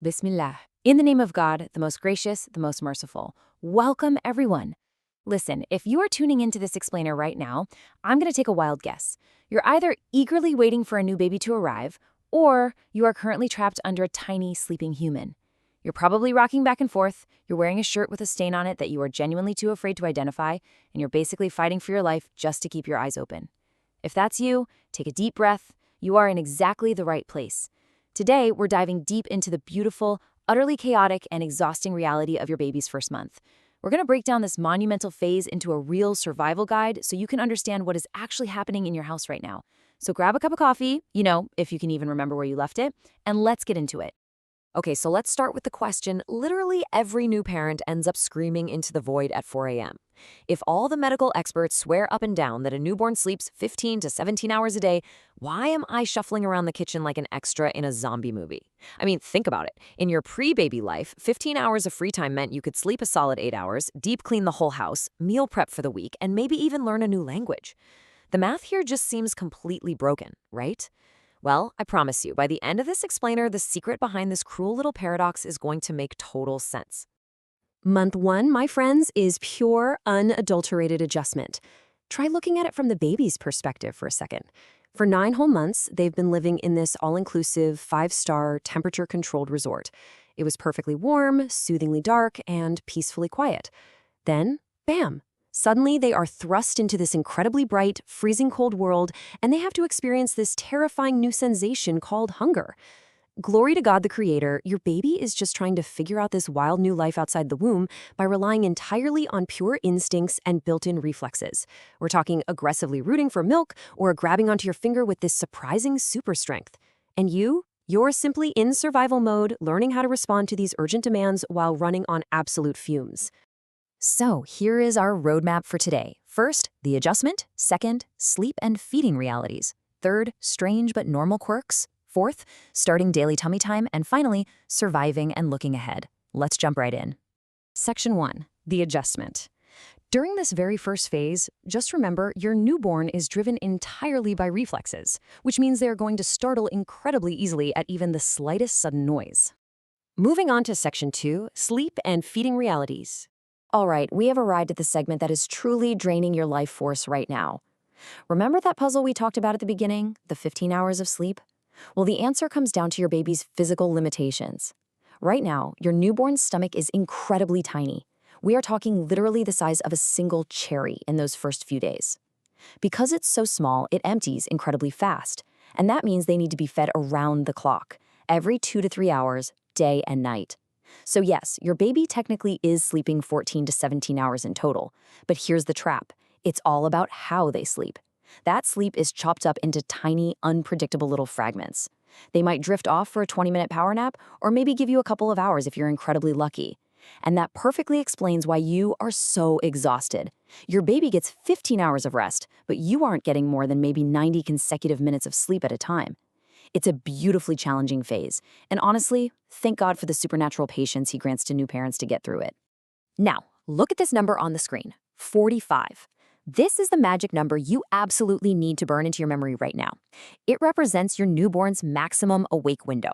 Bismillah. In the name of God, the most gracious, the most merciful. Welcome, everyone. Listen, if you are tuning into this explainer right now, I'm going to take a wild guess. You're either eagerly waiting for a new baby to arrive, or you are currently trapped under a tiny, sleeping human. You're probably rocking back and forth, you're wearing a shirt with a stain on it that you are genuinely too afraid to identify, and you're basically fighting for your life just to keep your eyes open. If that's you, take a deep breath. You are in exactly the right place. Today, we're diving deep into the beautiful, utterly chaotic, and exhausting reality of your baby's first month. We're going to break down this monumental phase into a real survival guide so you can understand what is actually happening in your house right now. So grab a cup of coffee, if you can even remember where you left it, and let's get into it. Okay, so let's start with the question literally every new parent ends up screaming into the void at 4 a.m. If all the medical experts swear up and down that a newborn sleeps 15 to 17 hours a day, why am I shuffling around the kitchen like an extra in a zombie movie? I mean, think about it. In your pre-baby life, 15 hours of free time meant you could sleep a solid 8 hours, deep clean the whole house, meal prep for the week, and maybe even learn a new language. The math here just seems completely broken, right? Well, I promise you, by the end of this explainer, the secret behind this cruel little paradox is going to make total sense. Month one, my friends, is pure, unadulterated adjustment. Try looking at it from the baby's perspective for a second. For 9 whole months, they've been living in this all-inclusive, 5-star, temperature-controlled resort. It was perfectly warm, soothingly dark, and peacefully quiet. Then, bam! Suddenly, they are thrust into this incredibly bright, freezing cold world, and they have to experience this terrifying new sensation called hunger. Glory to God the Creator, your baby is just trying to figure out this wild new life outside the womb by relying entirely on pure instincts and built-in reflexes. We're talking aggressively rooting for milk or grabbing onto your finger with this surprising super strength. And you're simply in survival mode, learning how to respond to these urgent demands while running on absolute fumes. So, here is our roadmap for today. First, the adjustment. Second, sleep and feeding realities. Third, strange but normal quirks. Fourth, starting daily tummy time. And finally, surviving and looking ahead. Let's jump right in. Section 1. The adjustment. During this very first phase, just remember your newborn is driven entirely by reflexes, which means they're going to startle incredibly easily at even the slightest sudden noise. Moving on to Section 2, sleep and feeding realities. All right, we have arrived at the segment that is truly draining your life force right now. Remember that puzzle we talked about at the beginning, the 15 hours of sleep? Well, the answer comes down to your baby's physical limitations. Right now, your newborn's stomach is incredibly tiny. We are talking literally the size of a single cherry in those first few days. Because it's so small, it empties incredibly fast, and that means they need to be fed around the clock, every 2 to 3 hours, day and night. So yes, your baby technically is sleeping 14 to 17 hours in total, but here's the trap. It's all about how they sleep. That sleep is chopped up into tiny, unpredictable little fragments. They might drift off for a 20-minute power nap, or maybe give you a couple of hours if you're incredibly lucky. And that perfectly explains why you are so exhausted. Your baby gets 15 hours of rest, but you aren't getting more than maybe 90 consecutive minutes of sleep at a time. It's a beautifully challenging phase, and honestly, thank God for the supernatural patience He grants to new parents to get through it. Now, look at this number on the screen, 45. This is the magic number you absolutely need to burn into your memory right now. It represents your newborn's maximum awake window,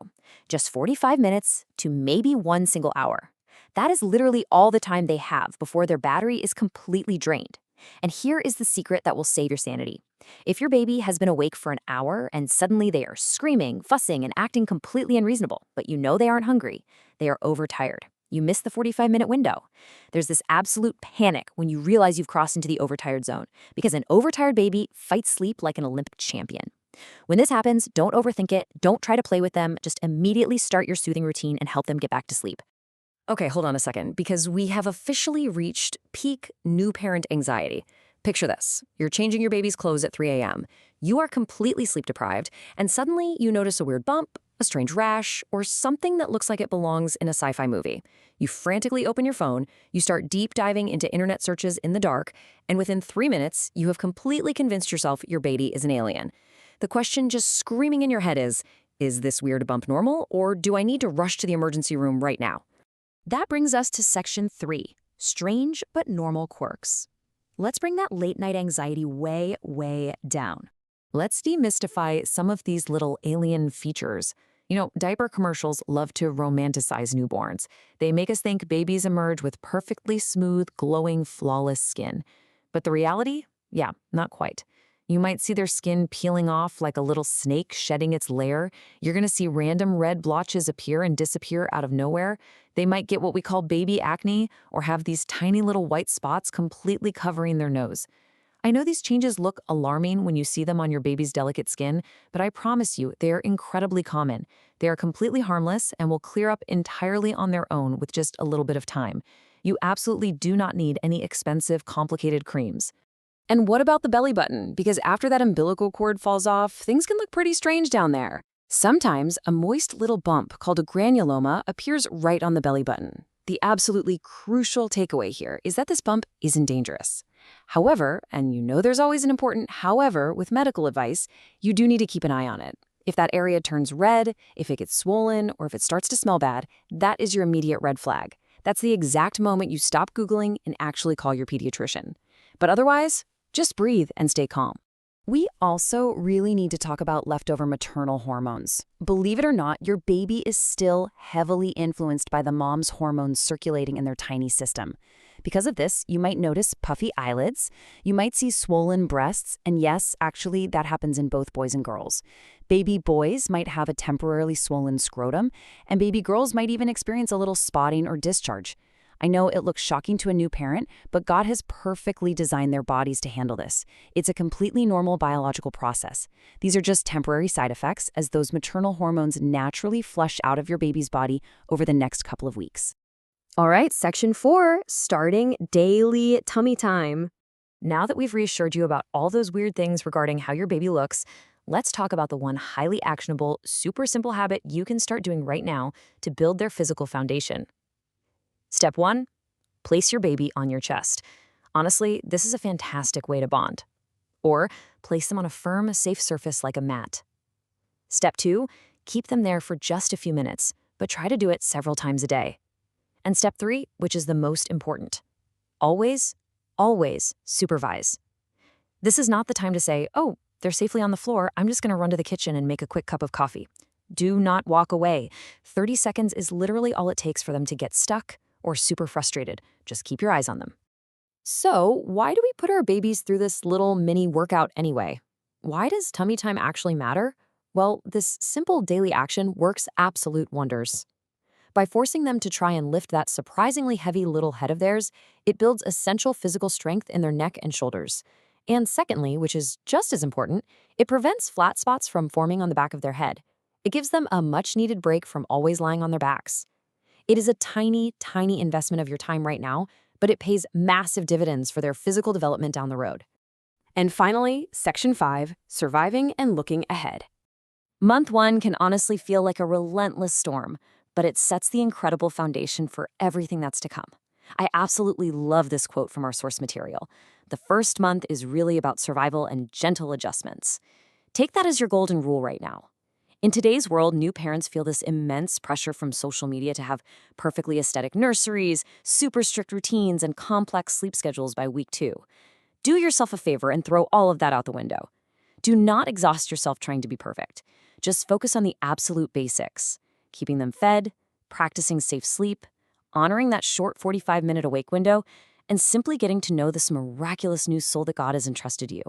just 45 minutes to maybe 1 single hour. That is literally all the time they have before their battery is completely drained. And here is the secret that will save your sanity. If your baby has been awake for an hour and suddenly they are screaming, fussing, and acting completely unreasonable, but you know they aren't hungry, they are overtired. You missed the 45-minute window. There's this absolute panic when you realize you've crossed into the overtired zone, because an overtired baby fights sleep like an Olympic champion. When this happens, don't overthink it, don't try to play with them, just immediately start your soothing routine and help them get back to sleep. Okay, hold on a second, because we have officially reached peak new parent anxiety. Picture this. You're changing your baby's clothes at 3 a.m. You are completely sleep deprived, and suddenly you notice a weird bump, a strange rash, or something that looks like it belongs in a sci-fi movie. You frantically open your phone, you start deep diving into internet searches in the dark, and within 3 minutes, you have completely convinced yourself your baby is an alien. The question just screaming in your head is this weird bump normal, or do I need to rush to the emergency room right now? That brings us to Section 3, strange but normal quirks. Let's bring that late-night anxiety way, way down. Let's demystify some of these little alien features. Diaper commercials love to romanticize newborns. They make us think babies emerge with perfectly smooth, glowing, flawless skin. But the reality? Yeah, not quite. You might see their skin peeling off like a little snake shedding its lair. You're going to see random red blotches appear and disappear out of nowhere. They might get what we call baby acne or have these tiny little white spots completely covering their nose. I know these changes look alarming when you see them on your baby's delicate skin, but I promise you, they are incredibly common. They are completely harmless and will clear up entirely on their own with just a little bit of time. You absolutely do not need any expensive, complicated creams. And what about the belly button? Because after that umbilical cord falls off, things can look pretty strange down there. Sometimes a moist little bump called a granuloma appears right on the belly button. The absolutely crucial takeaway here is that this bump isn't dangerous. However, and there's always an important however with medical advice, you do need to keep an eye on it. If that area turns red, if it gets swollen, or if it starts to smell bad, that is your immediate red flag. That's the exact moment you stop Googling and actually call your pediatrician. But otherwise, just breathe and stay calm. We also really need to talk about leftover maternal hormones. Believe it or not, your baby is still heavily influenced by the mom's hormones circulating in their tiny system. Because of this, you might notice puffy eyelids, you might see swollen breasts, and yes, actually, that happens in both boys and girls. Baby boys might have a temporarily swollen scrotum, and baby girls might even experience a little spotting or discharge. I know it looks shocking to a new parent, but God has perfectly designed their bodies to handle this. It's a completely normal biological process. These are just temporary side effects as those maternal hormones naturally flush out of your baby's body over the next couple of weeks. All right, section 4, starting daily tummy time. Now that we've reassured you about all those weird things regarding how your baby looks, let's talk about the one highly actionable, super simple habit you can start doing right now to build their physical foundation. Step 1, place your baby on your chest. Honestly, this is a fantastic way to bond. Or place them on a firm, safe surface like a mat. Step 2, keep them there for just a few minutes, but try to do it several times a day. And step 3, which is the most important, always, always supervise. This is not the time to say, oh, they're safely on the floor, I'm just going to run to the kitchen and make a quick cup of coffee. Do not walk away. 30 seconds is literally all it takes for them to get stuck or super frustrated. Just keep your eyes on them. So, why do we put our babies through this little mini workout anyway? Why does tummy time actually matter? Well, this simple daily action works absolute wonders. By forcing them to try and lift that surprisingly heavy little head of theirs, it builds essential physical strength in their neck and shoulders. And secondly, which is just as important, it prevents flat spots from forming on the back of their head. It gives them a much-needed break from always lying on their backs. It is a tiny, tiny investment of your time right now, but it pays massive dividends for their physical development down the road. And finally, section 5, surviving and looking ahead. Month 1 can honestly feel like a relentless storm, but it sets the incredible foundation for everything that's to come. I absolutely love this quote from our source material. The first month is really about survival and gentle adjustments. Take that as your golden rule right now. In today's world, new parents feel this immense pressure from social media to have perfectly aesthetic nurseries, super strict routines, and complex sleep schedules by week 2. Do yourself a favor and throw all of that out the window. Do not exhaust yourself trying to be perfect. Just focus on the absolute basics. Keeping them fed, practicing safe sleep, honoring that short 45-minute awake window, and simply getting to know this miraculous new soul that God has entrusted you.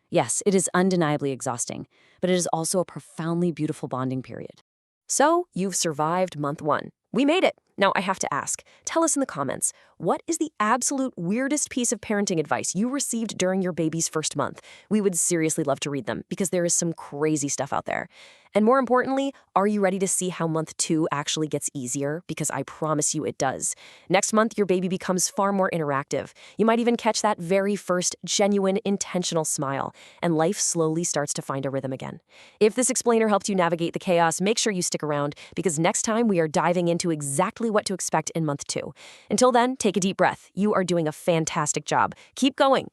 Yes, it is undeniably exhausting, but it is also a profoundly beautiful bonding period. So, you've survived month 1. We made it. Now, I have to ask, tell us in the comments, what is the absolute weirdest piece of parenting advice you received during your baby's first month? We would seriously love to read them because there is some crazy stuff out there. And more importantly, are you ready to see how month 2 actually gets easier? Because I promise you it does. Next month, your baby becomes far more interactive. You might even catch that very first genuine, intentional smile, and life slowly starts to find a rhythm again. If this explainer helped you navigate the chaos, make sure you stick around because next time we are diving into exactly what to expect in month 2. Until then, take a deep breath. You are doing a fantastic job. Keep going.